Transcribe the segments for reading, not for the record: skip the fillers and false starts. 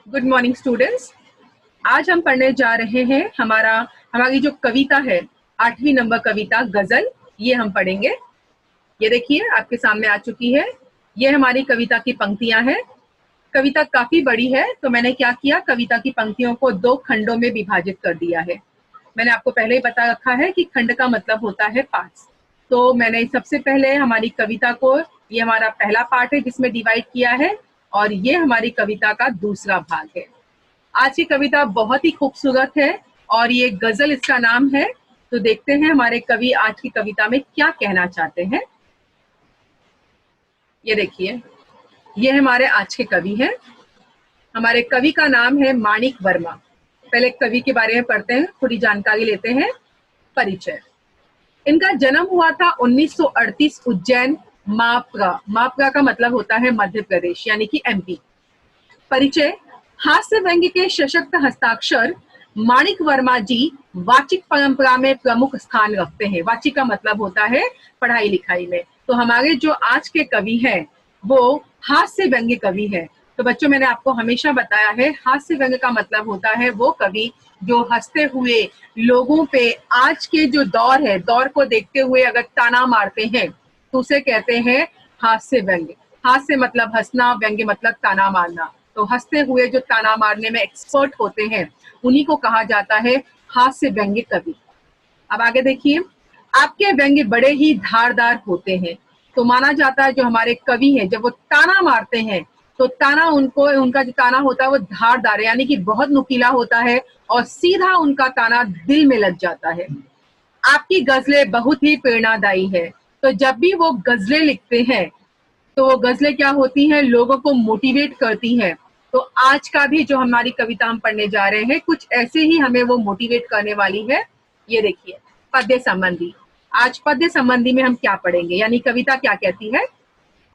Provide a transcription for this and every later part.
Good morning students. आज हम पढ़ने जा रहे हैं हमारी जो कविता है 8वीं नंबर कविता गजल, ये हम पढ़ेंगे। ये देखिए आपके सामने आ चुकी है। ये हमारी कविता की पंक्तियां हैं। कविता काफी बड़ी है तो मैंने क्या किया, कविता की पंक्तियों को 2 खंडों में विभाजित कर दिया है। मैंने आपको पहले ही बता रखा है कि खंड का मतलब होता है पार्ट्स। तो मैंने सबसे पहले हमारी कविता को, ये हमारा पहला पार्ट है जिसमें डिवाइड किया है, और ये हमारी कविता का दूसरा भाग है। आज की कविता बहुत ही खूबसूरत है और ये गजल इसका नाम है। तो देखते हैं हमारे कवि आज की कविता में क्या कहना चाहते हैं। ये देखिए, ये हमारे आज के कवि हैं। हमारे कवि का नाम है माणिक वर्मा। पहले कवि के बारे में पढ़ते हैं, थोड़ी जानकारी लेते हैं। परिचय। इनका जन्म हुआ था 1938 उज्जैन मापरा। मापरा का मतलब होता है मध्य प्रदेश, यानी कि एमपी। परिचय। हास्य व्यंग्य के सशक्त हस्ताक्षर माणिक वर्मा जी वाचिक परंपरा में प्रमुख स्थान रखते हैं। वाचिक का मतलब होता है पढ़ाई लिखाई में। तो हमारे जो आज के कवि हैं वो हास्य व्यंग्य कवि है। तो बच्चों, मैंने आपको हमेशा बताया है हास्य व्यंग्य का मतलब होता है वो कवि जो हंसते हुए लोगों पे आज के जो दौर है, दौर को देखते हुए अगर ताना मारते हैं तो उसे कहते हैं हास्य व्यंग्य। हास्य मतलब हंसना, व्यंग्य मतलब ताना मारना। तो हंसते हुए जो ताना मारने में एक्सपर्ट होते हैं उन्हीं को कहा जाता है हास्य व्यंग्य कवि। अब आगे देखिए, आपके व्यंग्य बड़े ही धारदार होते हैं। तो माना जाता है जो हमारे कवि हैं जब वो ताना मारते हैं तो ताना उनका जो ताना होता है वो धारदार है, यानी कि बहुत नुकीला होता है और सीधा उनका ताना दिल में लग जाता है। आपकी गजलें बहुत ही प्रेरणादायी है। तो जब भी वो गजलें लिखते हैं तो वो गजलें क्या होती हैं, लोगों को मोटिवेट करती हैं। तो आज का भी जो हमारी कविता हम पढ़ने जा रहे हैं कुछ ऐसे ही हमें वो मोटिवेट करने वाली है। ये देखिए, पद्य संबंधी। आज पद्य संबंधी में हम क्या पढ़ेंगे, यानी कविता क्या कहती है।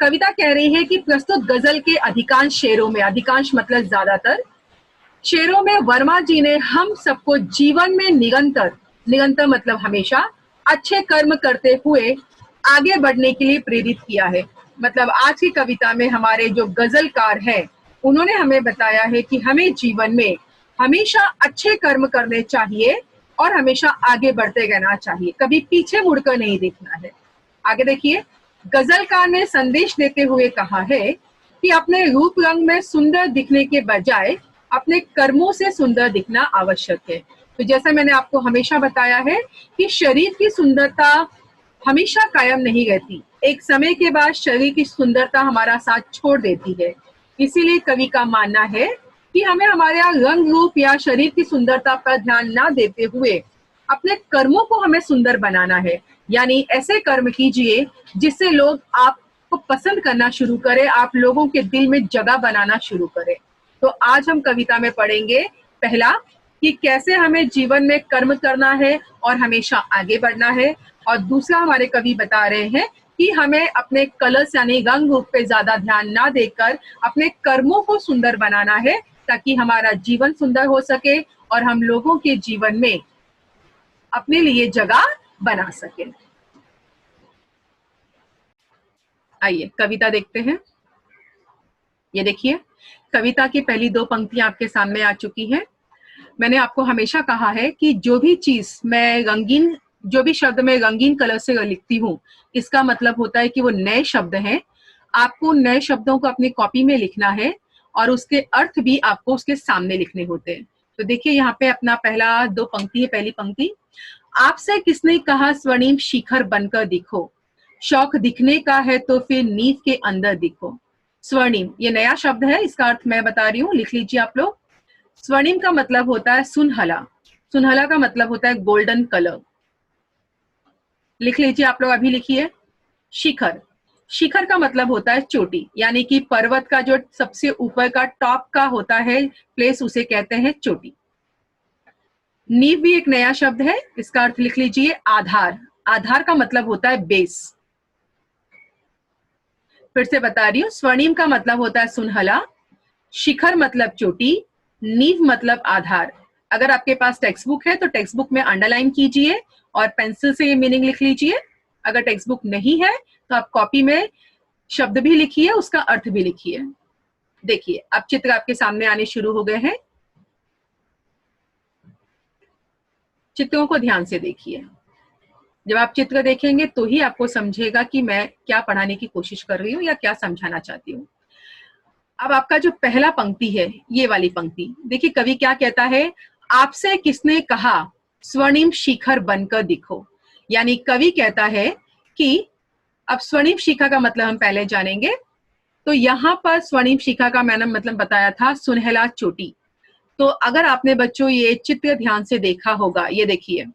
कविता कह रही है कि प्रस्तुत गजल के अधिकांश शेरों में, अधिकांश मतलब ज्यादातर शेरों में वर्मा जी ने हम सबको जीवन में निरंतर, निरंतर मतलब हमेशा, अच्छे कर्म करते हुए आगे बढ़ने के लिए प्रेरित किया है। मतलब आज की कविता में हमारे जो गजलकार हैं उन्होंने हमें बताया है कि हमें जीवन में हमेशा अच्छे कर्म करने चाहिए और हमेशा आगे बढ़ते रहना चाहिए, कभी पीछे मुड़कर नहीं देखना है। आगे देखिए, गजलकार ने संदेश देते हुए कहा है कि अपने रूप रंग में सुंदर दिखने के बजाय अपने कर्मों से सुंदर दिखना आवश्यक है। तो जैसा मैंने आपको हमेशा बताया है कि शरीर की सुंदरता हमेशा कायम नहीं रहती, एक समय के बाद शरीर की सुंदरता हमारा साथ छोड़ देती है। इसीलिए कवि का मानना है कि हमें हमारे रंग रूप या शरीर की सुंदरता पर ध्यान ना देते हुए अपने कर्मों को हमें सुंदर बनाना है। यानी ऐसे कर्म कीजिए जिससे लोग आपको पसंद करना शुरू करें, आप लोगों के दिल में जगह बनाना शुरू करें। तो आज हम कविता में पढ़ेंगे पहला कि कैसे हमें जीवन में कर्म करना है और हमेशा आगे बढ़ना है, और दूसरा हमारे कवि बता रहे हैं कि हमें अपने कलर्स यानी रंग रूप पे ज्यादा ध्यान ना देकर अपने कर्मों को सुंदर बनाना है ताकि हमारा जीवन सुंदर हो सके और हम लोगों के जीवन में अपने लिए जगह बना सके। आइए कविता देखते हैं। ये देखिए, कविता की पहली 2 पंक्तियां आपके सामने आ चुकी हैं। मैंने आपको हमेशा कहा है कि जो भी शब्द मैं रंगीन कलर से लिखती हूँ इसका मतलब होता है कि वो नए शब्द हैं। आपको नए शब्दों को अपनी कॉपी में लिखना है और उसके अर्थ भी आपको उसके सामने लिखने होते हैं। तो देखिए यहाँ पे अपना पहला 2 पंक्ति है। पहली पंक्ति, आपसे किसने कहा स्वर्णिम शिखर बनकर दिखो, शौक दिखने का है तो फिर नींव के अंदर दिखो। स्वर्णिम ये नया शब्द है, इसका अर्थ मैं बता रही हूँ, लिख लीजिए आप लोग। स्वर्णिम का मतलब होता है सुनहला। सुनहला का मतलब होता है गोल्डन कलर। लिख लीजिए आप लोग, अभी लिखिए। शिखर, शिखर का मतलब होता है चोटी, यानी कि पर्वत का जो सबसे ऊपर का टॉप का होता है प्लेस उसे कहते हैं चोटी। नींव भी एक नया शब्द है, इसका अर्थ लिख लीजिए आधार। आधार का मतलब होता है बेस। फिर से बता रही हूँ, स्वर्णिम का मतलब होता है सुनहला, शिखर मतलब चोटी, नींव मतलब आधार। अगर आपके पास टेक्स्ट बुक है तो टेक्स्ट बुक में अंडरलाइन कीजिए और पेंसिल से ये मीनिंग लिख लीजिए। अगर टेक्स्ट बुक नहीं है तो आप कॉपी में शब्द भी लिखिए, उसका अर्थ भी लिखिए। देखिए अब चित्र आपके सामने आने शुरू हो गए हैं। चित्रों को ध्यान से देखिए। जब आप चित्र देखेंगे तो ही आपको समझेगा कि मैं क्या पढ़ाने की कोशिश कर रही हूँ या क्या समझाना चाहती हूँ। अब आपका जो पहला पंक्ति है, ये वाली पंक्ति देखिए, कवि क्या कहता है, आपसे किसने कहा स्वर्णिम शिखर बनकर दिखो। यानी कवि कहता है कि अब स्वर्णिम शिखा का मतलब हम पहले जानेंगे। तो यहाँ पर स्वर्णिम शिखा का मैंने मतलब बताया था सुनहला चोटी। तो अगर आपने बच्चों ये चित्र ध्यान से देखा होगा, ये देखिए,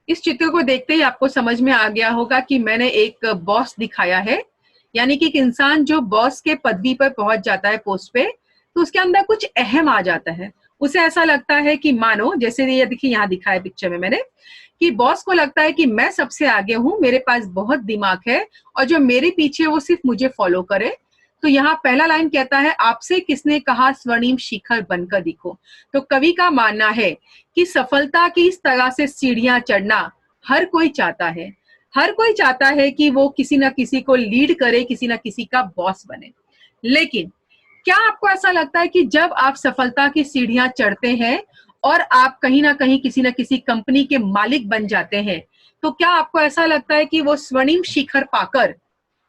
इस चित्र को देखते ही आपको समझ में आ गया होगा कि मैंने एक बॉस दिखाया है। यानी कि एक इंसान जो बॉस के पदवी पर पहुंच जाता है, पोस्ट पे, तो उसके अंदर कुछ अहम आ जाता है। उसे ऐसा लगता है कि मानो, जैसे ये देखिए यहाँ दिखाया पिक्चर में मैंने, कि बॉस को लगता है कि मैं सबसे आगे हूं, मेरे पास बहुत दिमाग है और जो मेरे पीछे वो सिर्फ मुझे फॉलो करे। तो यहाँ पहला लाइन कहता है, आपसे किसने कहा स्वर्णिम शिखर बनकर दिखो। तो कवि का मानना है कि सफलता की इस तरह से सीढ़ियां चढ़ना हर कोई चाहता है। हर कोई चाहता है कि वो किसी ना किसी को लीड करे, किसी ना किसी का बॉस बने। लेकिन क्या आपको ऐसा लगता है कि जब आप सफलता की सीढ़ियां चढ़ते हैं और आप कहीं ना कहीं किसी ना किसी कंपनी के मालिक बन जाते हैं, तो क्या आपको ऐसा लगता है कि वो स्वर्णिम शिखर पाकर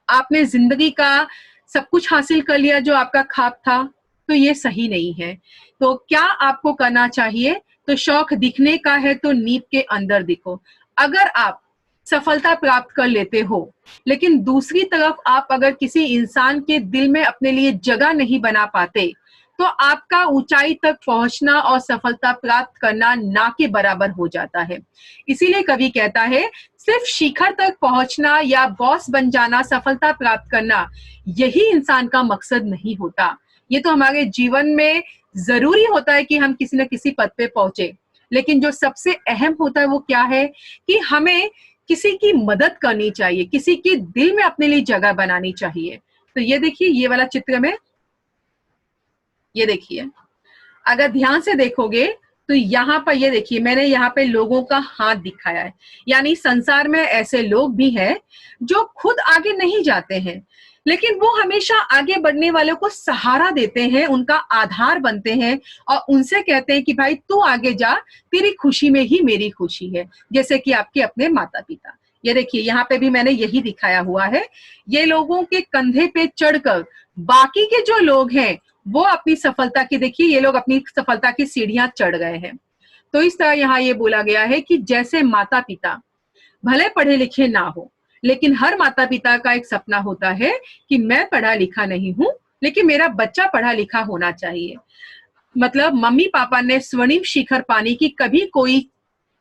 आपने जिंदगी का सब कुछ हासिल कर लिया जो आपका ख्वाब था? तो ये सही नहीं है। तो क्या आपको करना चाहिए? तो शौक दिखने का है तो नींव के अंदर दिखो। अगर आप सफलता प्राप्त कर लेते हो, लेकिन दूसरी तरफ आप अगर किसी इंसान के दिल में अपने लिए जगह नहीं बना पाते, तो आपका ऊंचाई तक पहुंचना और सफलता प्राप्त करना ना के बराबर हो जाता है। इसीलिए कवि कहता है, सिर्फ शिखर तक पहुंचना या बॉस बन जाना, सफलता प्राप्त करना, यही इंसान का मकसद नहीं होता। ये तो हमारे जीवन में जरूरी होता है कि हम किसी न किसी पद पे पहुंचे, लेकिन जो सबसे अहम होता है वो क्या है कि हमें किसी की मदद करनी चाहिए, किसी के दिल में अपने लिए जगह बनानी चाहिए। तो ये देखिए, ये वाला चित्र में ये देखिए, अगर ध्यान से देखोगे तो यहाँ पर ये देखिए, मैंने यहाँ पे लोगों का हाथ दिखाया है। यानी संसार में ऐसे लोग भी हैं जो खुद आगे नहीं जाते हैं, लेकिन वो हमेशा आगे बढ़ने वालों को सहारा देते हैं, उनका आधार बनते हैं और उनसे कहते हैं कि भाई तू आगे जा, तेरी खुशी में ही मेरी खुशी है। जैसे कि आपके अपने माता पिता। ये देखिए, यहाँ पे भी मैंने यही दिखाया हुआ है। ये लोगों के कंधे पे चढ़कर बाकी के जो लोग हैं वो अपनी सफलता की, देखिए ये लोग अपनी सफलता की सीढ़ियां चढ़ गए हैं। तो इस तरह यहाँ ये बोला गया है कि जैसे माता पिता भले पढ़े लिखे ना हो, लेकिन हर माता पिता का एक सपना होता है कि मैं पढ़ा लिखा नहीं हूं, लेकिन मेरा बच्चा पढ़ा लिखा होना चाहिए। मतलब मम्मी पापा ने स्वर्णिम शिखर पाने की कभी कोई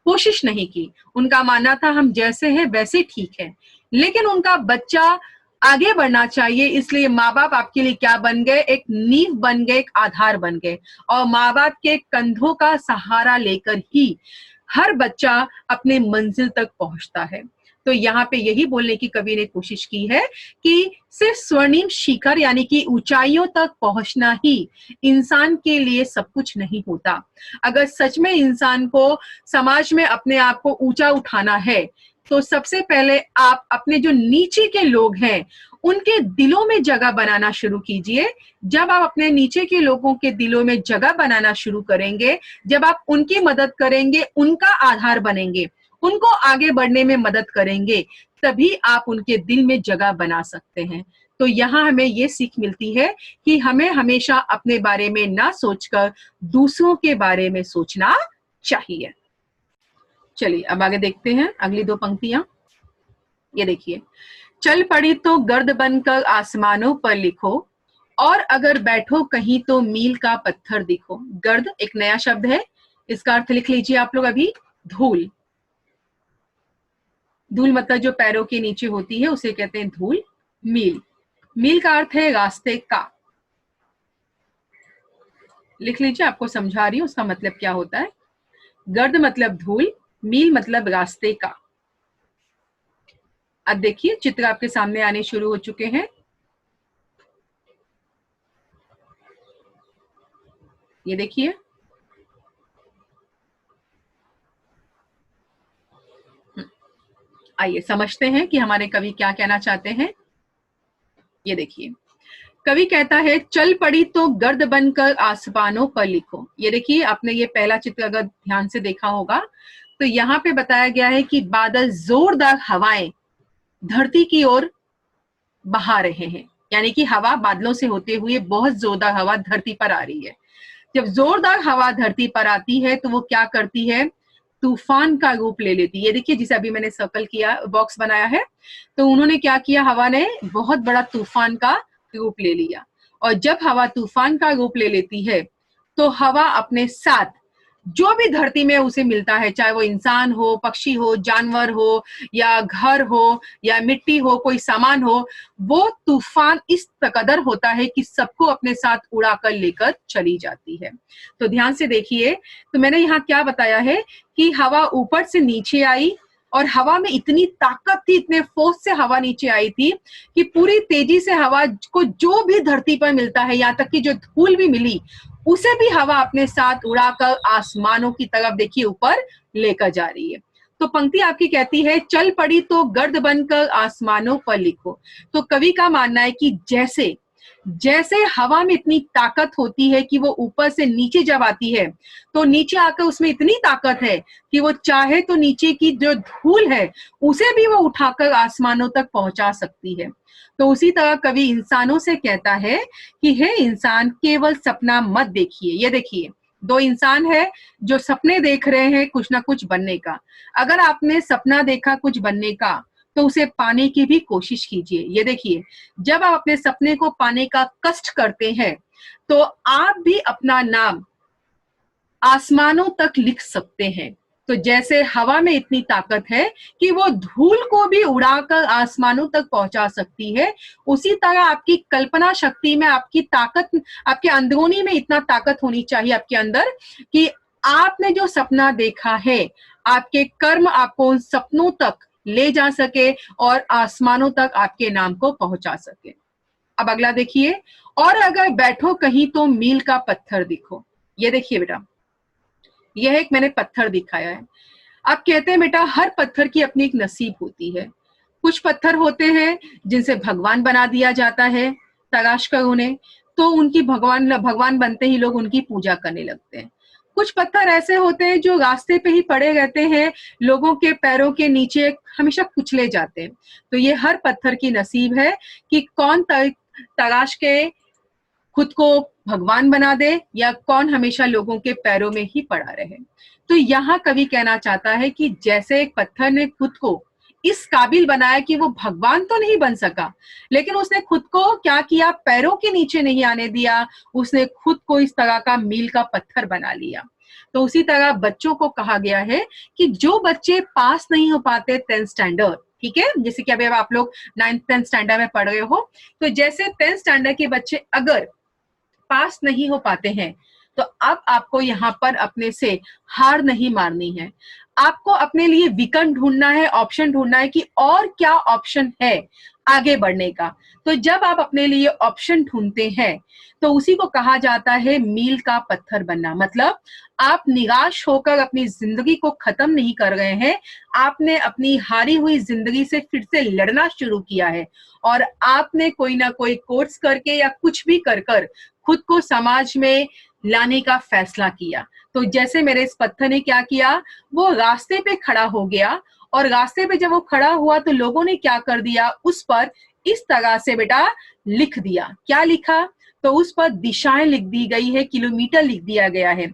कोशिश नहीं की। उनका मानना था हम जैसे हैं वैसे ठीक है, लेकिन उनका बच्चा आगे बढ़ना चाहिए, इसलिए माँ बाप आपके लिए क्या बन गए, एक नींव बन गए, एक आधार बन गए। और माँ बाप के कंधों का सहारा लेकर ही हर बच्चा अपने मंजिल तक पहुंचता है। तो यहाँ पे यही बोलने की कवि ने कोशिश की है कि सिर्फ स्वर्णिम शिखर यानी कि ऊंचाइयों तक पहुंचना ही इंसान के लिए सब कुछ नहीं होता। अगर सच में इंसान को समाज में अपने आप को ऊंचा उठाना है, तो सबसे पहले आप अपने जो नीचे के लोग हैं उनके दिलों में जगह बनाना शुरू कीजिए। जब आप अपने नीचे के लोगों के दिलों में जगह बनाना शुरू करेंगे, जब आप उनकी मदद करेंगे, उनका आधार बनेंगे, उनको आगे बढ़ने में मदद करेंगे, तभी आप उनके दिल में जगह बना सकते हैं। तो यहाँ हमें ये सीख मिलती है कि हमें हमेशा अपने बारे में ना सोचकर दूसरों के बारे में सोचना चाहिए। चलिए अब आगे देखते हैं अगली दो पंक्तियां। ये देखिए, चल पड़ी तो गर्द बनकर आसमानों पर लिखो, और अगर बैठो कहीं तो मील का पत्थर दिखो। गर्द एक नया शब्द है, इसका अर्थ लिख लीजिए आप लोग अभी, धूल। धूल मतलब जो पैरों के नीचे होती है उसे कहते हैं धूल। मील, मील का अर्थ है रास्ते का। लिख लीजिए, आपको समझा रही हूं उसका मतलब क्या होता है। गर्द मतलब धूल, मील मतलब रास्ते का। अब देखिए चित्र आपके सामने आने शुरू हो चुके हैं। ये देखिए, आइए समझते हैं कि हमारे कवि क्या कहना चाहते हैं। ये देखिए, कवि कहता है चल पड़ी तो गर्द बनकर आसमानों पर लिखो। ये देखिए, आपने ये पहला चित्र अगर ध्यान से देखा होगा तो यहाँ पे बताया गया है कि बादल जोरदार हवाएं धरती की ओर बहा रहे हैं, यानी कि हवा बादलों से होते हुए बहुत जोरदार हवा धरती पर आ रही है। जब जोरदार हवा धरती पर आती है तो वो क्या करती है, तूफान का रूप ले लेती है। ये देखिए, जिसे अभी मैंने सर्कल किया, बॉक्स बनाया है, तो उन्होंने क्या किया, हवा ने बहुत बड़ा तूफान का रूप ले लिया। और जब हवा तूफान का रूप ले लेती है तो हवा अपने साथ जो भी धरती में उसे मिलता है, चाहे वो इंसान हो, पक्षी हो, जानवर हो, या घर हो, या मिट्टी हो, कोई सामान हो, वो तूफान इस कदर होता है कि सबको अपने साथ उड़ाकर लेकर चली जाती है। तो ध्यान से देखिए, तो मैंने यहाँ क्या बताया है कि हवा ऊपर से नीचे आई और हवा में इतनी ताकत थी, इतने फोर्स से हवा नीचे आई थी कि पूरी तेजी से हवा को जो भी धरती पर मिलता है, यहाँ तक कि जो धूल भी मिली, उसे भी हवा अपने साथ उड़ाकर आसमानों की तरफ देखिए ऊपर लेकर जा रही है। तो पंक्ति आपकी कहती है चल पड़ी तो गर्द बनकर आसमानों पर लिखो। तो कवि का मानना है कि जैसे जैसे हवा में इतनी ताकत होती है कि वो ऊपर से नीचे जब आती है तो नीचे आकर उसमें इतनी ताकत है कि वो चाहे तो नीचे की जो धूल है उसे भी वो उठाकर आसमानों तक पहुंचा सकती है। तो उसी तरह कवि इंसानों से कहता है कि हे इंसान, केवल सपना मत देखिए। ये देखिए, दो इंसान है जो सपने देख रहे हैं कुछ ना कुछ बनने का। अगर आपने सपना देखा कुछ बनने का तो उसे पाने की भी कोशिश कीजिए। ये देखिए, जब आप अपने सपने को पाने का कष्ट करते हैं तो आप भी अपना नाम आसमानों तक लिख सकते हैं। तो जैसे हवा में इतनी ताकत है कि वो धूल को भी उड़ाकर आसमानों तक पहुंचा सकती है, उसी तरह आपकी कल्पना शक्ति में आपकी ताकत, आपके अंदरूनी में इतना ताकत होनी चाहिए आपके अंदर कि आपने जो सपना देखा है, आपके कर्म आपको उन सपनों तक ले जा सके और आसमानों तक आपके नाम को पहुंचा सके। अब अगला देखिए, और अगर बैठो कहीं तो मील का पत्थर दिखो। ये देखिए बेटा, यह एक मैंने पत्थर दिखाया है। आप कहते हैं बेटा हर पत्थर की अपनी एक नसीब होती है। कुछ पत्थर होते हैं जिनसे भगवान बना दिया जाता है, तराश कर उन्हें, तो उनकी भगवान बनते ही लोग उनकी पूजा करने लगते हैं। कुछ पत्थर ऐसे होते हैं जो रास्ते पे ही पड़े रहते हैं, लोगों के पैरों के नीचे हमेशा कुचले जाते हैं। तो ये हर पत्थर की नसीब है कि कौन तराश के खुद को भगवान बना दे या कौन हमेशा लोगों के पैरों में ही पड़ा रहे। तो यहाँ कवि कहना चाहता है कि जैसे एक पत्थर ने खुद को इस काबिल बनाया कि वो भगवान तो नहीं बन सका, लेकिन उसने खुद को क्या किया, पैरों के नीचे नहीं आने दिया, उसने खुद को इस तरह का मील का पत्थर बना लिया। तो उसी तरह बच्चों को कहा गया है कि जो बच्चे पास नहीं हो पाते 10th स्टैंडर्ड, ठीक है, जैसे कि अभी आप लोग 9th 10th स्टैंडर्ड में पढ़ रहे हो, तो जैसे 10th स्टैंडर्ड के बच्चे अगर पास नहीं हो पाते हैं तो अब आपको यहाँ पर अपने से हार नहीं मारनी है। आपको अपने लिए विकल्प ढूंढना है, ऑप्शन ढूंढना है कि और क्या ऑप्शन है आगे बढ़ने का। तो जब आप अपने लिए ऑप्शन ढूंढते हैं तो उसी को कहा जाता है मील का पत्थर बनना। मतलब आप निराश होकर अपनी जिंदगी को खत्म नहीं कर रहे हैं, आपने अपनी हारी हुई जिंदगी से फिर से लड़ना शुरू किया है और आपने कोई ना कोई कोर्स करके या कुछ भी कर कर खुद को समाज में लाने का फैसला किया। तो जैसे मेरे इस पत्थर ने क्या किया, वो रास्ते पे खड़ा हो गया और रास्ते पे जब वो खड़ा हुआ तो लोगों ने क्या कर दिया, उस पर इस तरह से बेटा लिख दिया। क्या लिखा, तो उस पर दिशाएं लिख दी गई है, किलोमीटर लिख दिया गया है।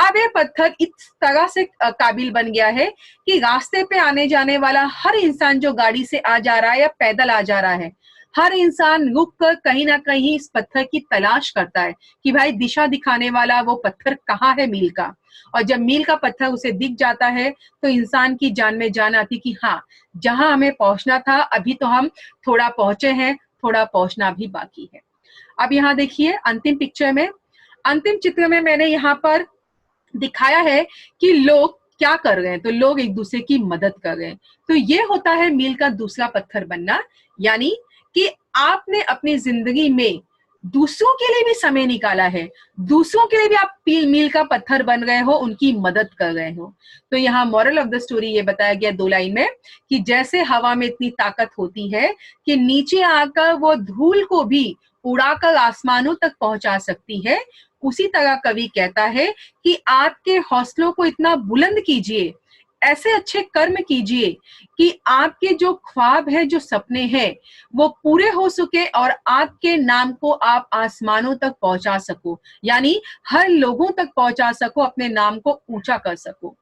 अब ये पत्थर इस तरह से काबिल बन गया है कि रास्ते पे आने जाने वाला हर इंसान जो गाड़ी से आ जा रहा है या पैदल आ जा रहा है, हर इंसान रुक कर कहीं ना कहीं इस पत्थर की तलाश करता है कि भाई दिशा दिखाने वाला वो पत्थर कहाँ है मील का। और जब मील का पत्थर उसे दिख जाता है तो इंसान की जान में जान आती कि हाँ, जहां हमें पहुंचना था अभी तो हम थोड़ा पहुंचे हैं, थोड़ा पहुंचना भी बाकी है। अब यहाँ देखिए अंतिम पिक्चर में, अंतिम चित्र में मैंने यहाँ पर दिखाया है कि लोग क्या कर रहे हैं। तो लोग एक दूसरे की मदद कर रहे हैं। तो ये होता है मील का दूसरा पत्थर बनना, यानी कि आपने अपनी जिंदगी में दूसरों के लिए भी समय निकाला है, दूसरों के लिए भी आप मील का पत्थर बन गए हो, उनकी मदद कर रहे हो। तो यहाँ मॉरल ऑफ द स्टोरी ये बताया गया 2 लाइन में कि जैसे हवा में इतनी ताकत होती है कि नीचे आकर वो धूल को भी उड़ाकर आसमानों तक पहुंचा सकती है, उसी तरह कवि कहता है कि आपके हौसलों को इतना बुलंद कीजिए, ऐसे अच्छे कर्म कीजिए कि आपके जो ख्वाब है, जो सपने हैं, वो पूरे हो सके और आपके नाम को आप आसमानों तक पहुंचा सको, यानी हर लोगों तक पहुंचा सको, अपने नाम को ऊंचा कर सको।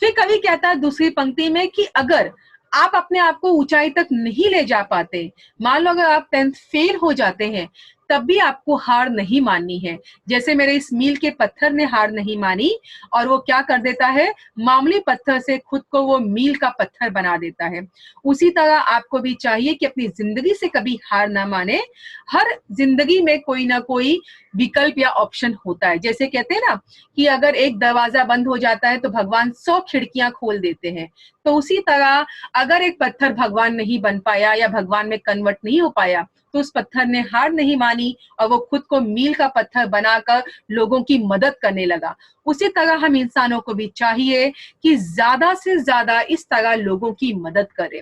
फिर कवि कहता है दूसरी पंक्ति में कि अगर आप अपने आप को ऊंचाई तक नहीं ले जा पाते, मान लो अगर आप 10th फेल हो जाते हैं, तब भी आपको हार नहीं माननी है। जैसे मेरे इस मील के पत्थर ने हार नहीं मानी और वो क्या कर देता है, मामूली पत्थर से खुद को वो मील का पत्थर बना देता है। उसी तरह आपको भी चाहिए कि अपनी जिंदगी से कभी हार ना माने। हर जिंदगी में कोई ना कोई विकल्प या ऑप्शन होता है। जैसे कहते हैं ना कि अगर एक दरवाजा बंद हो जाता है तो भगवान 100 खिड़कियां खोल देते हैं। तो उसी तरह अगर एक पत्थर भगवान नहीं बन पाया या भगवान में कन्वर्ट नहीं हो पाया, तो उस पत्थर ने हार नहीं मानी और वो खुद को मील का पत्थर बनाकर लोगों की मदद करने लगा। उसी तरह हम इंसानों को भी चाहिए कि ज्यादा से ज्यादा इस तरह लोगों की मदद करें।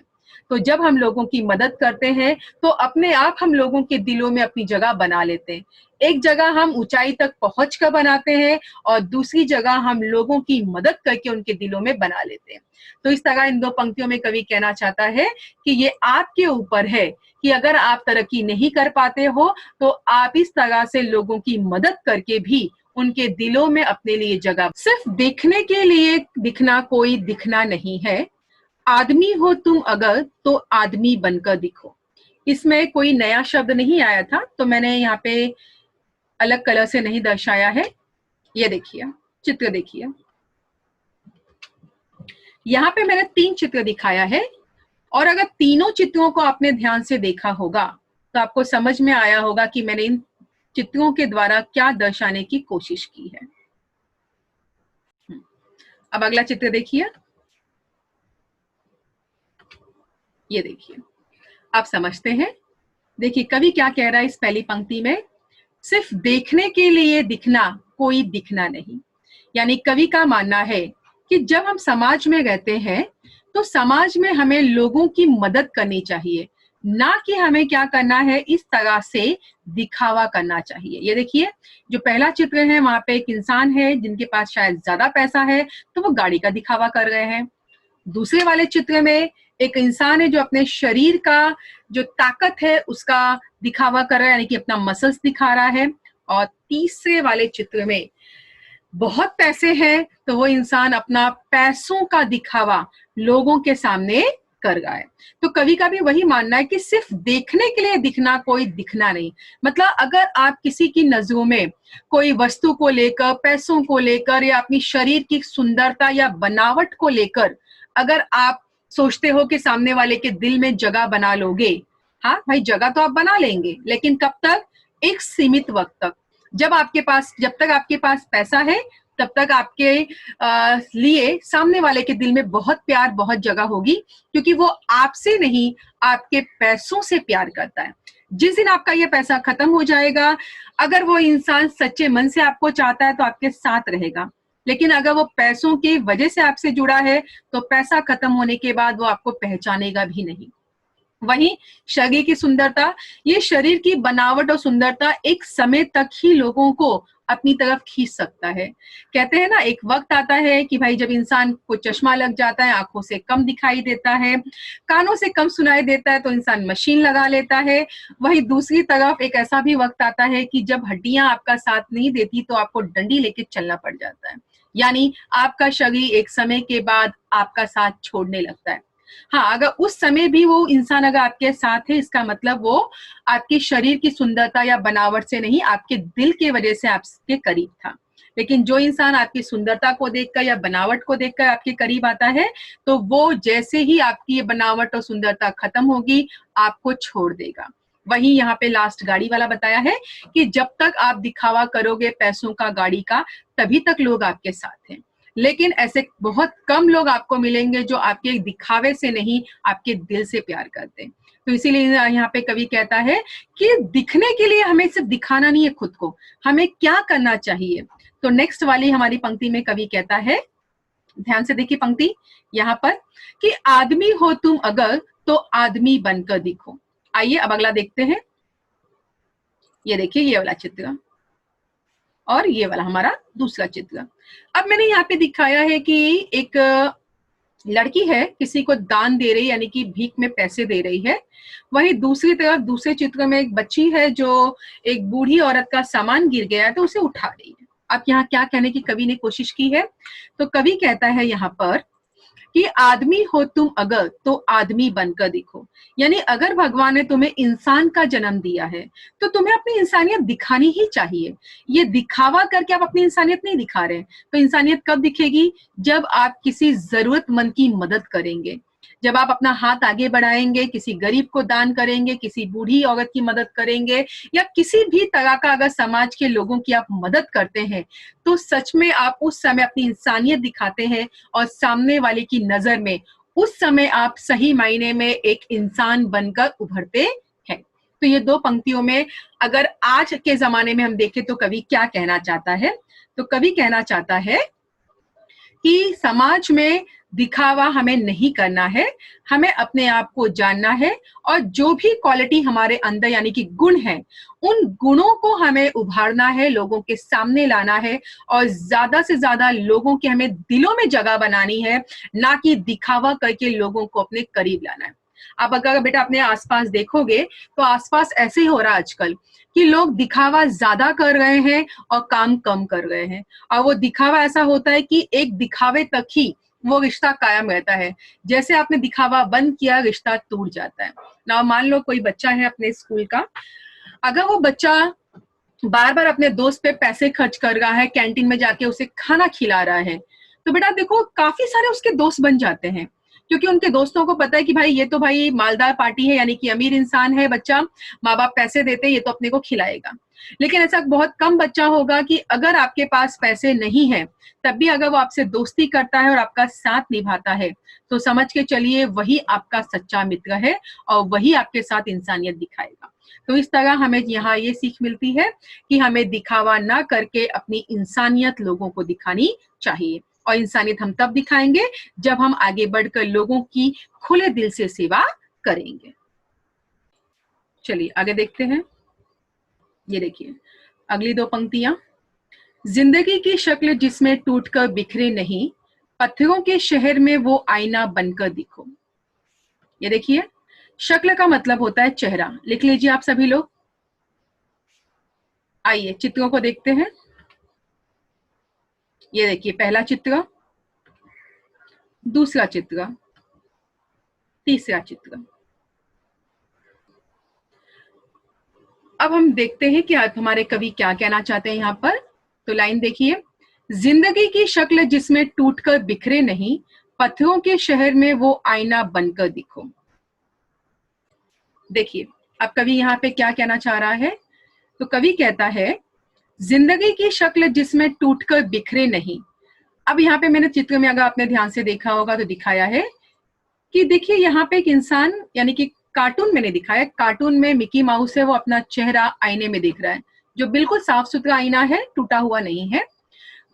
तो जब हम लोगों की मदद करते हैं तो अपने आप हम लोगों के दिलों में अपनी जगह बना लेते हैं। एक जगह हम ऊंचाई तक पहुंच कर बनाते हैं और दूसरी जगह हम लोगों की मदद करके उनके दिलों में बना लेते हैं। तो इस तरह इन दो पंक्तियों में कवि कहना चाहता है कि ये आपके ऊपर है कि अगर आप तरक्की नहीं कर पाते हो तो आप इस तरह से लोगों की मदद करके भी उनके दिलों में अपने लिए जगह। सिर्फ देखने के लिए दिखना कोई दिखना नहीं है, आदमी हो तुम अगर तो आदमी बनकर दिखो। इसमें कोई नया शब्द नहीं आया था, तो मैंने यहाँ पे अलग कलर से नहीं दर्शाया है। ये देखिए, चित्र देखिए, यहाँ पे मैंने 3 चित्र दिखाया है और अगर तीनों चित्रों को आपने ध्यान से देखा होगा तो आपको समझ में आया होगा कि मैंने इन चित्रों के द्वारा क्या दर्शाने की कोशिश की है। अब अगला चित्र देखिए, ये देखिए, आप समझते हैं। देखिए कवि क्या कह रहा है इस पहली पंक्ति में, सिर्फ देखने के लिए दिखना कोई दिखना नहीं। यानी कवि का मानना है कि जब हम समाज में रहते हैं तो समाज में हमें लोगों की मदद करनी चाहिए, ना कि हमें क्या करना है, इस तरह से दिखावा करना चाहिए। ये देखिए जो पहला चित्र है वहां पे एक इंसान है जिनके पास शायद ज्यादा पैसा है तो वो गाड़ी का दिखावा कर रहे हैं। दूसरे वाले चित्र में एक इंसान है जो अपने शरीर का जो ताकत है उसका दिखावा कर रहा है, यानी कि अपना मसल्स दिखा रहा है। और तीसरे वाले चित्र में बहुत पैसे हैं तो वो इंसान अपना पैसों का दिखावा लोगों के सामने कर रहा है। तो कवि का भी वही मानना है कि सिर्फ देखने के लिए दिखना कोई दिखना नहीं। मतलब अगर आप किसी की नजरों में कोई वस्तु को लेकर, पैसों को लेकर या अपनी शरीर की सुंदरता या बनावट को लेकर अगर आप सोचते हो कि सामने वाले के दिल में जगह बना लोगे, हाँ भाई जगह तो आप बना लेंगे, लेकिन कब तक, एक सीमित वक्त तक। जब तक आपके पास पैसा है तब तक आपके लिए सामने वाले के दिल में बहुत प्यार, बहुत जगह होगी, क्योंकि वो आपसे नहीं आपके पैसों से प्यार करता है। जिस दिन आपका ये पैसा खत्म हो जाएगा, अगर वो इंसान सच्चे मन से आपको चाहता है तो आपके साथ रहेगा, लेकिन अगर वो पैसों की वजह से आपसे जुड़ा है तो पैसा खत्म होने के बाद वो आपको पहचानेगा भी नहीं। वहीं शरीर की सुंदरता, ये शरीर की बनावट और सुंदरता एक समय तक ही लोगों को अपनी तरफ खींच सकता है। कहते हैं ना, एक वक्त आता है कि भाई जब इंसान को चश्मा लग जाता है, आंखों से कम दिखाई देता है, कानों से कम सुनाई देता है, तो इंसान मशीन लगा लेता है। वहीं दूसरी तरफ एक ऐसा भी वक्त आता है कि जब हड्डियां आपका साथ नहीं देती तो आपको डंडी लेके चलना पड़ जाता है, यानी आपका शरीर एक समय के बाद आपका साथ छोड़ने लगता है। हाँ, अगर उस समय भी वो इंसान अगर आपके साथ है, इसका मतलब वो आपके शरीर की सुंदरता या बनावट से नहीं, आपके दिल के वजह से आपके करीब था। लेकिन जो इंसान आपकी सुंदरता को देखकर या बनावट को देखकर आपके करीब आता है, तो वो जैसे ही आपकी ये बनावट और सुंदरता खत्म होगी, आपको छोड़ देगा। वही यहाँ पे लास्ट गाड़ी वाला बताया है कि जब तक आप दिखावा करोगे पैसों का, गाड़ी का, तभी तक लोग आपके साथ हैं। लेकिन ऐसे बहुत कम लोग आपको मिलेंगे जो आपके दिखावे से नहीं, आपके दिल से प्यार करते हैं। तो इसीलिए यहाँ पे कवि कहता है कि दिखने के लिए हमें सिर्फ दिखाना नहीं है खुद को, हमें क्या करना चाहिए। तो नेक्स्ट वाली हमारी पंक्ति में कवि कहता है, ध्यान से देखिए पंक्ति यहाँ पर, कि आदमी हो तुम अगर तो आदमी बनकर दिखो। आइए अब अगला देखते हैं। ये देखिए ये वाला चित्र और ये वाला हमारा दूसरा चित्र। अब मैंने यहाँ पे दिखाया है कि एक लड़की है किसी को दान दे रही, यानी कि भीख में पैसे दे रही है। वहीं दूसरी तरफ दूसरे चित्र में एक बच्ची है जो एक बूढ़ी औरत का सामान गिर गया है तो उसे उठा रही है। अब यहाँ क्या कहने की कवि ने कोशिश की है, तो कवि कहता है यहाँ पर कि आदमी हो तुम अगर तो आदमी बनकर दिखो, यानी अगर भगवान ने तुम्हें इंसान का जन्म दिया है तो तुम्हें अपनी इंसानियत दिखानी ही चाहिए। ये दिखावा करके आप अपनी इंसानियत नहीं दिखा रहे हैं, तो इंसानियत कब दिखेगी? जब आप किसी जरूरतमंद की मदद करेंगे, जब आप अपना हाथ आगे बढ़ाएंगे, किसी गरीब को दान करेंगे, किसी बूढ़ी औरत की मदद करेंगे, या किसी भी तरह का अगर समाज के लोगों की आप मदद करते हैं, तो सच में आप उस समय अपनी इंसानियत दिखाते हैं और सामने वाले की नजर में उस समय आप सही मायने में एक इंसान बनकर उभरते हैं। तो ये दो पंक्तियों में अगर आज के जमाने में हम देखें तो कवि क्या कहना चाहता है, तो कवि कहना चाहता है कि समाज में दिखावा हमें नहीं करना है, हमें अपने आप को जानना है और जो भी क्वालिटी हमारे अंदर यानी कि गुण है, उन गुणों को हमें उभारना है, लोगों के सामने लाना है और ज्यादा से ज्यादा लोगों के हमें दिलों में जगह बनानी है, ना कि दिखावा करके लोगों को अपने करीब लाना है। आप अगर बेटा अपने आसपास देखोगे तो आसपास ऐसे ही हो रहा है आजकल कि लोग दिखावा ज्यादा कर रहे हैं और काम कम कर रहे हैं, और वो दिखावा ऐसा होता है कि एक दिखावे तक ही वो रिश्ता कायम रहता है। जैसे आपने दिखावा बंद किया, रिश्ता टूट जाता है ना। मान लो कोई बच्चा है अपने स्कूल का, अगर वो बच्चा बार बार अपने दोस्त पे पैसे खर्च कर रहा है, कैंटीन में जाके उसे खाना खिला रहा है, तो बेटा देखो काफी सारे उसके दोस्त बन जाते हैं, क्योंकि उनके दोस्तों को पता है कि भाई ये तो भाई मालदार पार्टी है, यानी कि अमीर इंसान है बच्चा, माँ बाप पैसे देते, ये तो अपने को खिलाएगा। लेकिन ऐसा बहुत कम बच्चा होगा कि अगर आपके पास पैसे नहीं है तब भी अगर वो आपसे दोस्ती करता है और आपका साथ निभाता है, तो समझ के चलिए वही आपका सच्चा मित्र है और वही आपके साथ इंसानियत दिखाएगा। तो इस तरह हमें यहाँ ये सीख मिलती है कि हमें दिखावा ना करके अपनी इंसानियत लोगों को दिखानी चाहिए, और इंसानियत हम तब दिखाएंगे जब हम आगे बढ़कर लोगों की खुले दिल से सेवा करेंगे। चलिए आगे देखते हैं। ये देखिए अगली दो पंक्तियां, जिंदगी की शक्ल जिसमें टूटकर बिखरे नहीं, पत्थरों के शहर में वो आईना बनकर दिखो। ये देखिए शक्ल का मतलब होता है चेहरा, लिख लीजिए आप सभी लोग। आइए चित्रों को देखते हैं। ये देखिए पहला चित्र, दूसरा चित्र, तीसरा चित्र। अब हम देखते हैं कि आप हमारे कवि क्या कहना चाहते हैं यहाँ पर। तो लाइन देखिए, जिंदगी की शक्ल जिसमें टूटकर बिखरे नहीं, पत्थरों के शहर में वो आईना बनकर दिखो। देखिए अब कवि यहाँ पे क्या कहना चाह रहा है, तो कवि कहता है जिंदगी की शक्ल जिसमें टूटकर बिखरे नहीं। अब यहाँ पे मैंने चित्र में अगर आपने ध्यान से देखा होगा तो दिखाया है कि देखिए यहाँ पे एक इंसान, यानी कि कार्टून मैंने दिखाया, कार्टून में मिकी माउस है, वो अपना चेहरा आईने में देख रहा है, जो बिल्कुल साफ सुथरा आईना है, टूटा हुआ नहीं है।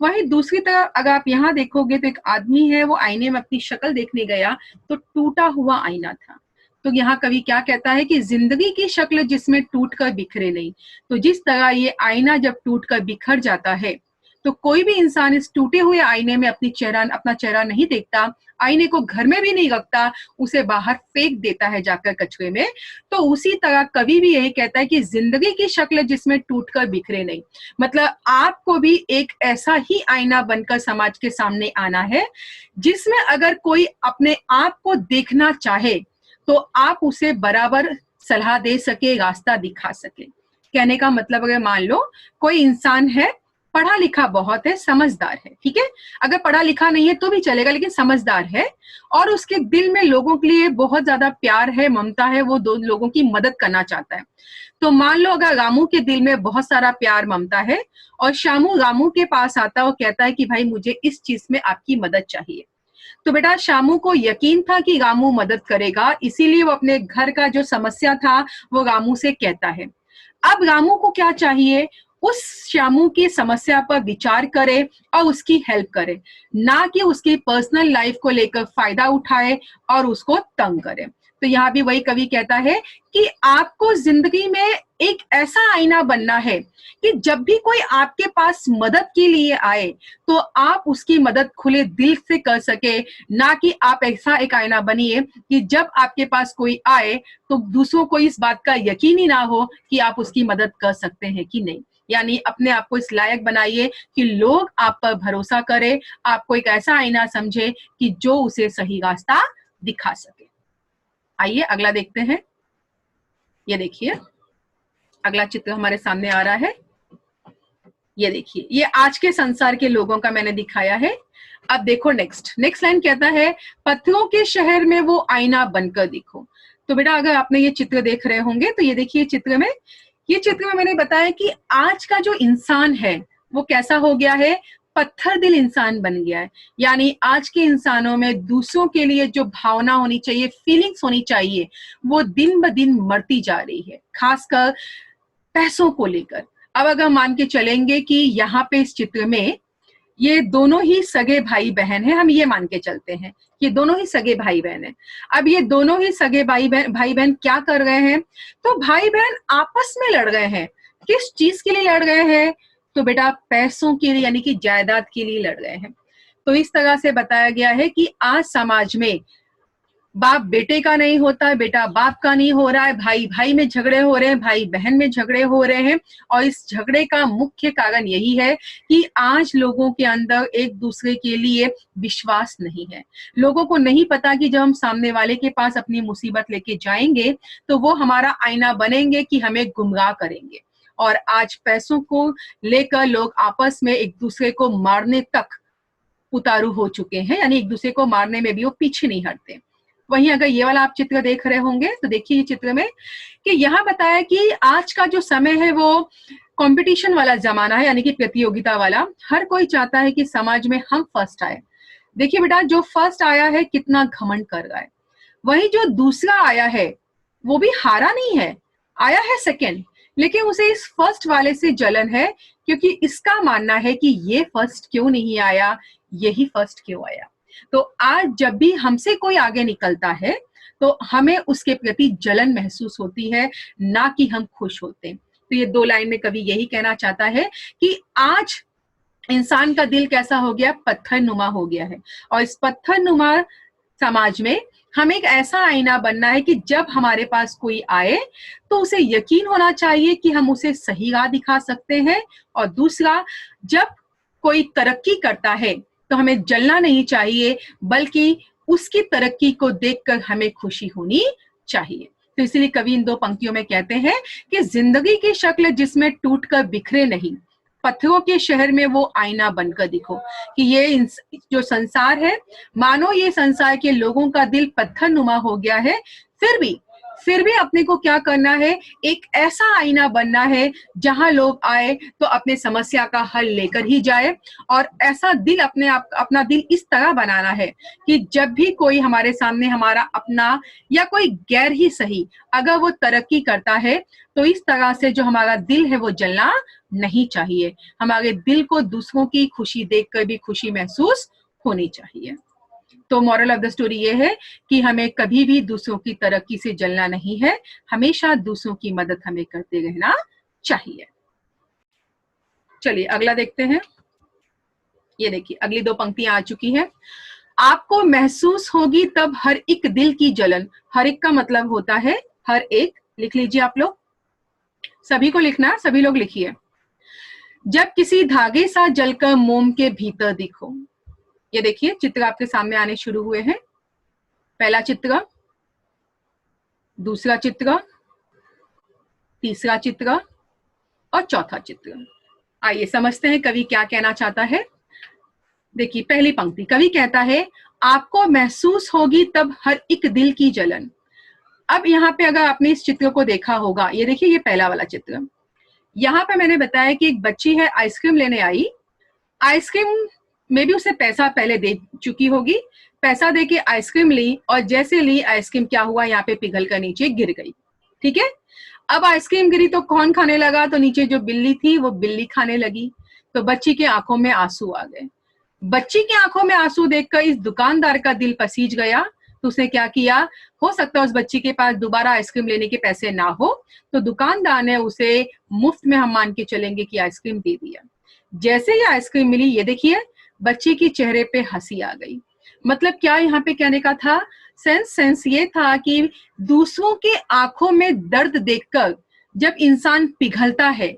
वहीं दूसरी तरफ अगर आप यहाँ देखोगे तो एक आदमी है, वो आईने में अपनी शक्ल देखने गया तो टूटा हुआ आईना था। तो यहाँ कवि क्या कहता है कि जिंदगी की शक्ल जिसमें टूट कर बिखरे नहीं। तो जिस तरह ये आईना जब टूट कर बिखर जाता है तो कोई भी इंसान इस टूटे हुए आईने में अपना चेहरा नहीं देखता, आईने को घर में भी नहीं रखता, उसे बाहर फेंक देता है जाकर कचरे में। तो उसी तरह कवि भी यही कहता है कि जिंदगी की शक्ल जिसमें टूटकर बिखरे नहीं, मतलब आपको भी एक ऐसा ही आईना बनकर समाज के सामने आना है जिसमें अगर कोई अपने आप को देखना चाहे तो आप उसे बराबर सलाह दे सके, रास्ता दिखा सके। कहने का मतलब अगर मान लो कोई इंसान है, पढ़ा लिखा बहुत है, समझदार है, ठीक है, अगर पढ़ा लिखा नहीं है तो भी चलेगा, लेकिन समझदार है और उसके दिल में लोगों के लिए बहुत ज्यादा प्यार है, ममता है, वो दो लोगों की मदद करना चाहता है। तो मान लो अगर रामू के दिल में बहुत सारा प्यार ममता है और श्यामू रामू के पास आता है और कहता है कि भाई मुझे इस चीज में आपकी मदद चाहिए, तो बेटा श्यामू को यकीन था कि रामू मदद करेगा, इसीलिए वो अपने घर का जो समस्या था वो रामू से कहता है। अब रामू को क्या चाहिए, उस श्यामू की समस्या पर विचार करे और उसकी हेल्प करे, ना कि उसकी पर्सनल लाइफ को लेकर फायदा उठाए और उसको तंग करे। तो यहाँ भी वही कवि कहता है कि आपको जिंदगी में एक ऐसा आईना बनना है कि जब भी कोई आपके पास मदद के लिए आए तो आप उसकी मदद खुले दिल से कर सके, ना कि आप ऐसा एक आईना बनिए कि जब आपके पास कोई आए तो दूसरों को इस बात का यकीन ही ना हो कि आप उसकी मदद कर सकते हैं कि नहीं। यानी अपने आप को इस लायक बनाइए कि लोग आप पर भरोसा करें, आपको एक ऐसा आईना समझे कि जो उसे सही रास्ता दिखा सके। आइए अगला देखते हैं। ये देखिए अगला चित्र हमारे सामने आ रहा है। ये देखिए, ये आज के संसार के लोगों का मैंने दिखाया है। अब देखो नेक्स्ट लाइन कहता है, पत्थरों के शहर में वो आईना बनकर दिखो। तो बेटा अगर आपने ये चित्र देख रहे होंगे तो ये देखिए ये चित्र में मैंने बताया कि आज का जो इंसान है वो कैसा हो गया है, पत्थर दिल इंसान बन गया है। यानी आज के इंसानों में दूसरों के लिए जो भावना होनी चाहिए, फीलिंग्स होनी चाहिए, वो दिन ब दिन मरती जा रही है, खासकर पैसों को लेकर। अब अगर मान के चलेंगे कि यहाँ पे इस चित्र में ये दोनों ही सगे भाई बहन हैं, हम ये मान के चलते हैं ये दोनों ही सगे भाई बहन हैं। अब ये दोनों ही सगे भाई बहन क्या कर रहे हैं, तो भाई बहन आपस में लड़ रहे हैं। किस चीज के लिए लड़ रहे हैं, तो बेटा पैसों के लिए, यानी कि जायदाद के लिए लड़ रहे हैं। तो इस तरह से बताया गया है कि आज समाज में बाप बेटे का नहीं होता है, बेटा बाप का नहीं हो रहा है, भाई भाई में झगड़े हो रहे हैं, भाई बहन में झगड़े हो रहे हैं। और इस झगड़े का मुख्य कारण यही है कि आज लोगों के अंदर एक दूसरे के लिए विश्वास नहीं है। लोगों को नहीं पता कि जब हम सामने वाले के पास अपनी मुसीबत लेके जाएंगे तो वो हमारा आईना बनेंगे कि हमें गुमराह करेंगे। और आज पैसों को लेकर लोग आपस में एक दूसरे को मारने तक उतारू हो चुके हैं, यानी एक दूसरे को मारने में भी वो पीछे नहीं हटते। वहीं अगर ये वाला आप चित्र देख रहे होंगे तो देखिए ये चित्र में कि यहाँ बताया कि आज का जो समय है वो कंपटीशन वाला जमाना है, यानी कि प्रतियोगिता वाला। हर कोई चाहता है कि समाज में हम फर्स्ट आए। देखिए बेटा, जो फर्स्ट आया है कितना घमंड कर रहा है, वही जो दूसरा आया है वो भी हारा नहीं है, आया है सेकेंड, लेकिन उसे इस फर्स्ट वाले से जलन है, क्योंकि इसका मानना है कि ये फर्स्ट क्यों नहीं आया, यही फर्स्ट क्यों आया। तो आज जब भी हमसे कोई आगे निकलता है तो हमें उसके प्रति जलन महसूस होती है, ना कि हम खुश होते हैं। तो ये दो लाइन में कवि यही कहना चाहता है कि आज इंसान का दिल कैसा हो गया, पत्थर नुमा हो गया है। और इस पत्थर नुमा समाज में हमें एक ऐसा आईना बनना है कि जब हमारे पास कोई आए तो उसे यकीन होना चाहिए कि हम उसे सही राह दिखा सकते हैं। और दूसरा, जब कोई तरक्की करता है तो हमें जलना नहीं चाहिए, बल्कि उसकी तरक्की को देखकर हमें खुशी होनी चाहिए। तो इसलिए कवि इन दो पंक्तियों में कहते हैं कि जिंदगी की शक्ल जिसमें टूटकर बिखरे नहीं, पत्थरों के शहर में वो आईना बनकर दिखो। कि ये जो संसार है, मानो ये संसार के लोगों का दिल पत्थर नुमा हो गया है, फिर भी अपने को क्या करना है, एक ऐसा आईना बनना है जहां लोग आए तो अपने समस्या का हल लेकर ही जाए। और ऐसा दिल अपना दिल इस तरह बनाना है कि जब भी कोई हमारे सामने, हमारा अपना या कोई गैर ही सही, अगर वो तरक्की करता है तो इस तरह से जो हमारा दिल है वो जलना नहीं चाहिए। हमारे दिल को दूसरों की खुशी देखकर भी खुशी महसूस होनी चाहिए। तो मॉरल ऑफ द स्टोरी ये है कि हमें कभी भी दूसरों की तरक्की से जलना नहीं है, हमेशा दूसरों की मदद हमें करते रहना चाहिए। चलिए अगला देखते हैं। ये देखिए अगली दो पंक्तियां आ चुकी हैं। आपको महसूस होगी तब हर एक दिल की जलन। हर एक का मतलब होता है हर एक, लिख लीजिए आप लोग, सभी को लिखना, सभी लोग लिखिए। जब किसी धागे सा जलकर मोम के भीतर दिखो। ये देखिए चित्र आपके सामने आने शुरू हुए हैं। पहला चित्र, दूसरा चित्र, तीसरा चित्र और चौथा चित्र। आइए समझते हैं कवि क्या कहना चाहता है। देखिए पहली पंक्ति, कवि कहता है आपको महसूस होगी तब हर एक दिल की जलन। अब यहाँ पे अगर आपने इस चित्र को देखा होगा, ये देखिए ये पहला वाला चित्र, यहाँ पे मैंने बताया कि एक बच्ची है आइसक्रीम लेने आई, आइसक्रीम में भी उसे पैसा पहले दे चुकी होगी, पैसा देके आइसक्रीम ली और जैसे ली आइसक्रीम क्या हुआ, यहाँ पे पिघल कर नीचे गिर गई। ठीक है, अब आइसक्रीम गिरी तो कौन खाने लगा, तो नीचे जो बिल्ली थी वो बिल्ली खाने लगी। तो बच्ची के आंखों में आंसू आ गए। बच्ची की आंखों में आंसू देखकर इस दुकानदार का दिल पसीज गया। तो उसने क्या किया, हो सकता है उस बच्ची के पास दोबारा आइसक्रीम लेने के पैसे ना हो, तो दुकानदार ने उसे मुफ्त में, हम मान के चलेंगे कि आइसक्रीम दे दिया। जैसे ही आइसक्रीम मिली, ये देखिए बच्ची की चेहरे पे हंसी आ गई। मतलब क्या यहाँ पे कहने का था, सेंस ये था कि दूसरों के आंखों में दर्द देखकर जब इंसान पिघलता है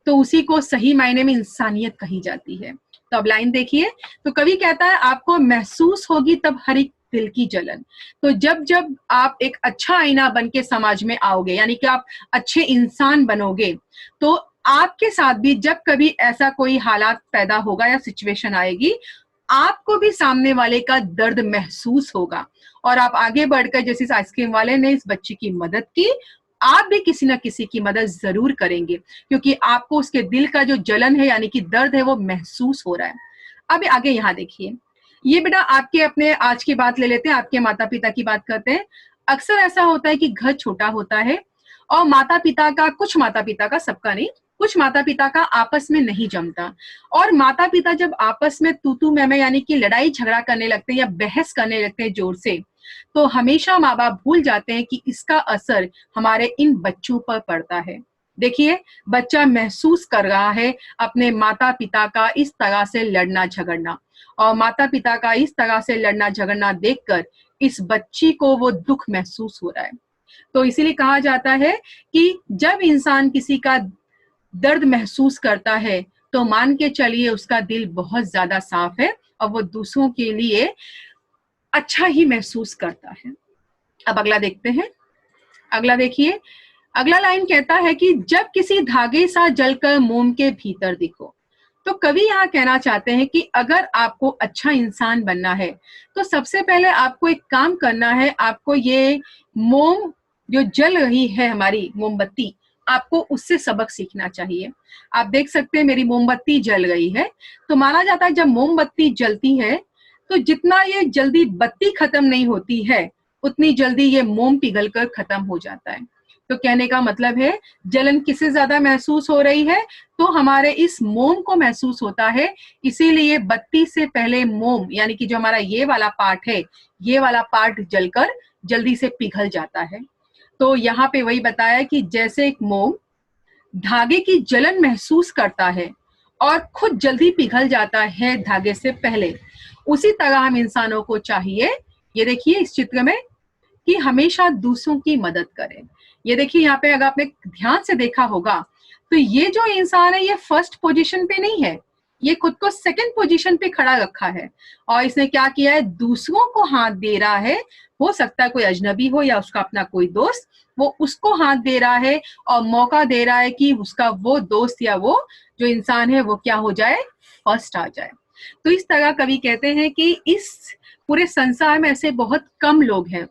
तो उसी को सही मायने में इंसानियत कही जाती है। तो अब लाइन देखिए, तो कवि कहता है आपको महसूस होगी तब हर एक दिल की जलन। तो जब जब आप एक अच्छा आईना बन के समाज में आओगे, यानी कि आप अच्छे इंसान बनोगे, तो आपके साथ भी जब कभी ऐसा कोई हालात पैदा होगा या सिचुएशन आएगी, आपको भी सामने वाले का दर्द महसूस होगा और आप आगे बढ़कर, जैसे इस आइसक्रीम वाले ने इस बच्ची की मदद की, आप भी किसी ना किसी की मदद जरूर करेंगे, क्योंकि आपको उसके दिल का जो जलन है यानी कि दर्द है वो महसूस हो रहा है। अब आगे यहाँ देखिए, ये बेटा आपके अपने आज की बात ले लेते हैं, आपके माता पिता की बात करते हैं। अक्सर ऐसा होता है कि घर छोटा होता है और माता पिता का, कुछ माता पिता का, सबका नहीं, कुछ माता पिता का आपस में नहीं जमता, और माता पिता जब आपस में तू मैं यानी कि लड़ाई झगड़ा करने लगते हैं या बहस करने लगते हैं जोर से, तो हमेशा माँ बाप भूल जाते हैं कि इसका असर हमारे इन बच्चों पर पड़ता है। देखिए बच्चा महसूस कर रहा है अपने माता पिता का इस तरह से लड़ना झगड़ना, और माता पिता का इस तरह से लड़ना झगड़ना देखकर इस बच्ची को वो दुख महसूस हो रहा है। तो इसीलिए कहा जाता है कि जब इंसान किसी का दर्द महसूस करता है तो मान के चलिए उसका दिल बहुत ज्यादा साफ है और वो दूसरों के लिए अच्छा ही महसूस करता है। अब अगला देखते हैं। अगला देखिए, अगला लाइन कहता है कि जब किसी धागे सा जलकर मोम के भीतर दिखो। तो कवि यहाँ कहना चाहते हैं कि अगर आपको अच्छा इंसान बनना है तो सबसे पहले आपको एक काम करना है, आपको ये मोम जो जल रही है, हमारी मोमबत्ती, आपको उससे सबक सीखना चाहिए। आप देख सकते हैं मेरी मोमबत्ती जल गई है, तो माना जाता है जब मोमबत्ती जलती है तो जितना ये जल्दी बत्ती खत्म नहीं होती है उतनी जल्दी ये मोम पिघल कर खत्म हो जाता है। तो कहने का मतलब है जलन किससे ज्यादा महसूस हो रही है, तो हमारे इस मोम को महसूस होता है। इसीलिए बत्ती से पहले मोम यानी कि जो हमारा ये वाला पार्ट है, ये वाला पार्ट जलकर जल्दी से पिघल जाता है। तो यहाँ पे वही बताया कि जैसे एक मोम धागे की जलन महसूस करता है और खुद जल्दी पिघल जाता है धागे से पहले, उसी तरह हम इंसानों को चाहिए, ये देखिए इस चित्र में, कि हमेशा दूसरों की मदद करें। ये देखिए यहाँ पे अगर आपने ध्यान से देखा होगा तो ये जो इंसान है ये फर्स्ट पोजीशन पे नहीं है, ये खुद को सेकंड पोजीशन पे खड़ा रखा है और इसने क्या किया है, दूसरों को हाथ दे रहा है। हो सकता है कोई अजनबी हो या उसका अपना कोई दोस्त, वो उसको हाथ दे रहा है और मौका दे रहा है कि उसका वो दोस्त या वो जो इंसान है वो क्या हो जाए, फर्स्ट आ जाए। तो इस तरह कवि कहते हैं कि इस पूरे संसार में ऐसे बहुत कम लोग हैं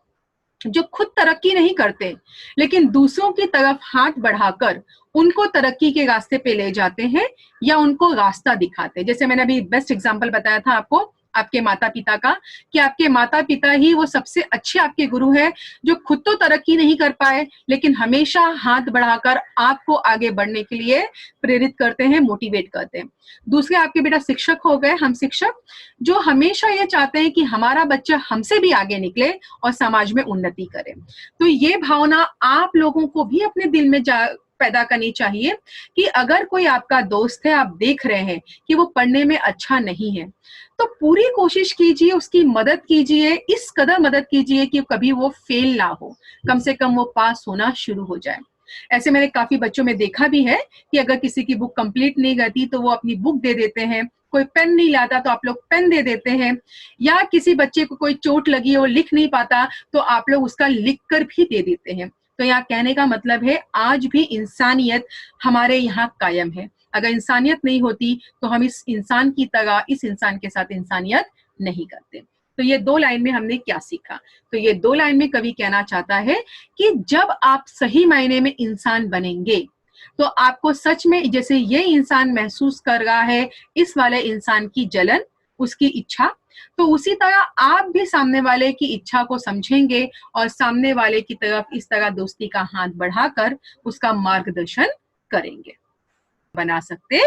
जो खुद तरक्की नहीं करते लेकिन दूसरों की तरफ हाथ बढ़ाकर उनको तरक्की के रास्ते पे ले जाते हैं या उनको रास्ता दिखाते हैं। जैसे मैंने अभी बेस्ट एग्जांपल बताया था आपको आपके माता पिता का, कि आपके माता पिता ही वो सबसे अच्छे आपके गुरु हैं जो खुद तो तरक्की नहीं कर पाए लेकिन हमेशा हाथ बढ़ाकर आपको आगे बढ़ने के लिए प्रेरित करते हैं, मोटिवेट करते हैं। दूसरे आपके बेटा शिक्षक हो गए, हम शिक्षक, जो हमेशा ये चाहते हैं कि हमारा बच्चा हमसे भी आगे निकले और समाज में उन्नति करे। तो ये भावना आप लोगों को भी अपने दिल में पैदा करनी चाहिए कि अगर कोई आपका दोस्त है, आप देख रहे हैं कि वो पढ़ने में अच्छा नहीं है, तो पूरी कोशिश कीजिए, उसकी मदद कीजिए, इस कदर मदद कीजिए कि कभी वो फेल ना हो, कम से कम वो पास होना शुरू हो जाए। ऐसे मैंने काफी बच्चों में देखा भी है कि अगर किसी की बुक कंप्लीट नहीं करती तो वो अपनी बुक दे देते हैं, कोई पेन नहीं लाता तो आप लोग पेन दे देते हैं, या किसी बच्चे को कोई चोट लगी हो, लिख नहीं पाता तो आप लोग उसका लिख कर भी दे देते हैं। तो यहाँ कहने का मतलब है आज भी इंसानियत हमारे यहाँ कायम है। अगर इंसानियत नहीं होती तो हम इस इंसान की तरह इस इंसान के साथ इंसानियत नहीं करते। तो ये दो लाइन में हमने क्या सीखा, तो ये दो लाइन में कवि कहना चाहता है कि जब आप सही मायने में इंसान बनेंगे तो आपको सच में जैसे ये इंसान महसूस कर रहा है इस वाले इंसान की जलन, उसकी इच्छा, तो उसी तरह आप भी सामने वाले की इच्छा को समझेंगे और सामने वाले की तरफ इस तरह दोस्ती का हाथ बढ़ाकर उसका मार्गदर्शन करेंगे। बना सकते